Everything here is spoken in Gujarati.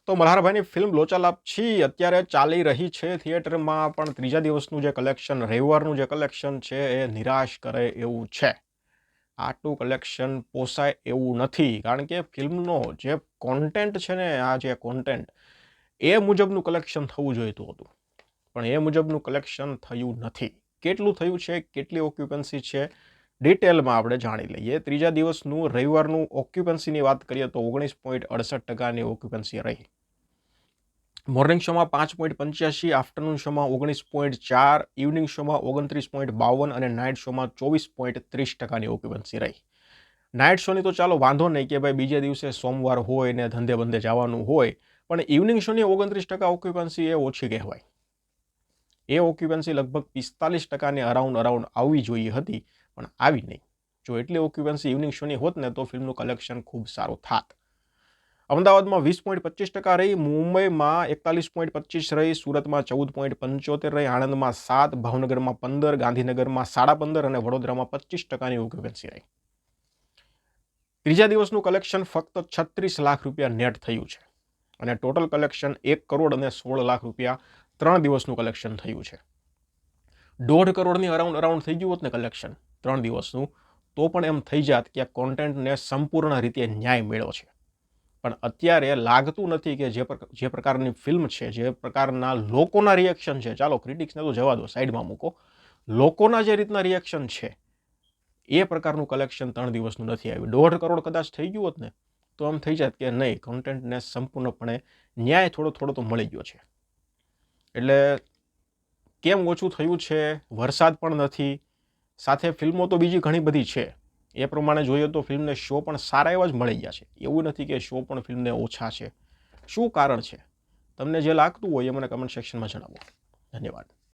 તો મલ્હારભાઈની ફિલ્મ લોચા લાપસી અત્યારે ચાલી રહી છે થિયેટરમાં, પણ ત્રીજા દિવસનું જે કલેક્શન, રવિવારનું જે કલેક્શન છે એ નિરાશ કરે એવું છે. આટલું કલેક્શન પોસાય એવું નથી, કારણ કે ફિલ્મનો જે કોન્ટેન્ટ છે ને, આ જે કોન્ટેન્ટ એ મુજબનું કલેક્શન થવું જોઈતું હતું, પણ એ મુજબનું કલેક્શન થયું નથી. કેટલું થયું છે, કેટલી ઓક્યુપન્સી છે, ડિટેલમાં આપણે જાણી લઈએ. ત્રીજા દિવસનું રવિવારનું ઓક્યુપન્સીની વાત કરીએ તો 19.68% ઓક્યુપન્સી રહી. મોર્નિંગ શોમાં 5.85, આફ્ટરનૂન શોમાં 19.4, ઇવનિંગ શોમાં 29.52 અને નાઇટ શોમાં 24.30% ઓક્યુપન્સી રહી. નાઇટ શોની તો ચાલો વાંધો નહીં કે ભાઈ બીજે દિવસે સોમવાર હોય ને ધંધે બંધે જવાનું હોય, પણ ઇવનિંગ શોની 29% ઓક્યુપન્સી એ ઓછી કહેવાય. એ ઓક્યુપન્સી લગભગ 45%ની અરાઉન્ડ આવવી જોઈએ હતી, પણ આવી નહીં. જો એટલી ઓક્યુપન્સી ઇવનિંગ શોની હોત ને તો ફિલ્મનું કલેક્શન ખૂબ સારું થાત. અમદાવાદમાં 20.25% રહી, મુંબઈમાં 41.25 રહી, સુરતમાં 14.75 રહી, આણંદમાં 7, ભાવનગરમાં 15, ગાંધીનગરમાં 15.5 અને વડોદરામાં 25%ની ઓક્યુપન્સી રહી. ત્રીજા દિવસનું કલેક્શન ફક્ત 36 લાખ રૂપિયા નેટ થયું છે અને ટોટલ કલેક્શન 1 કરોડ અને 16 લાખ રૂપિયા 3 દિવસનું કલેક્શન થયું છે. 1.5 કરોડની અરાઉન્ડ થઈ ગયું હોત ને કલેક્શન 3 દિવસનું, તો પણ એમ થઈ જાત કે આ કોન્ટેન્ટને સંપૂર્ણ રીતે ન્યાય મળ્યો છે. પણ અત્યારે લાગતું નથી કે જે પ્રકારની ફિલ્મ છે, જે પ્રકારના લોકોના રિએક્શન છે, ચાલો ક્રિટિક્સને તો જવા દો, સાઈડમાં મૂકો, લોકોના જે રીતના રિએક્શન છે એ પ્રકારનું કલેક્શન 3 દિવસનું નથી આવ્યું. 1.5 કરોડ કદાચ થઈ ગયું હોત ને તો એમ થઈ જાત કે નહીં, કોન્ટેન્ટને સંપૂર્ણપણે ન્યાય થોડો તો મળી ગયો છે. એટલે કેમ ઓછું થયું છે? વરસાદ પણ નથી, સાથે ફિલ્મો તો બીજી ઘણી બધી છે. એ પ્રમાણે જોઈએ તો ફિલ્મને શો પણ સારા એવા જ મળી ગયા છે. એવું નથી કે શો પણ ફિલ્મને ઓછા છે. શું કારણ છે? તમને જે લાગતું હોય એ મને કમેન્ટ સેક્શનમાં જણાવો. ધન્યવાદ.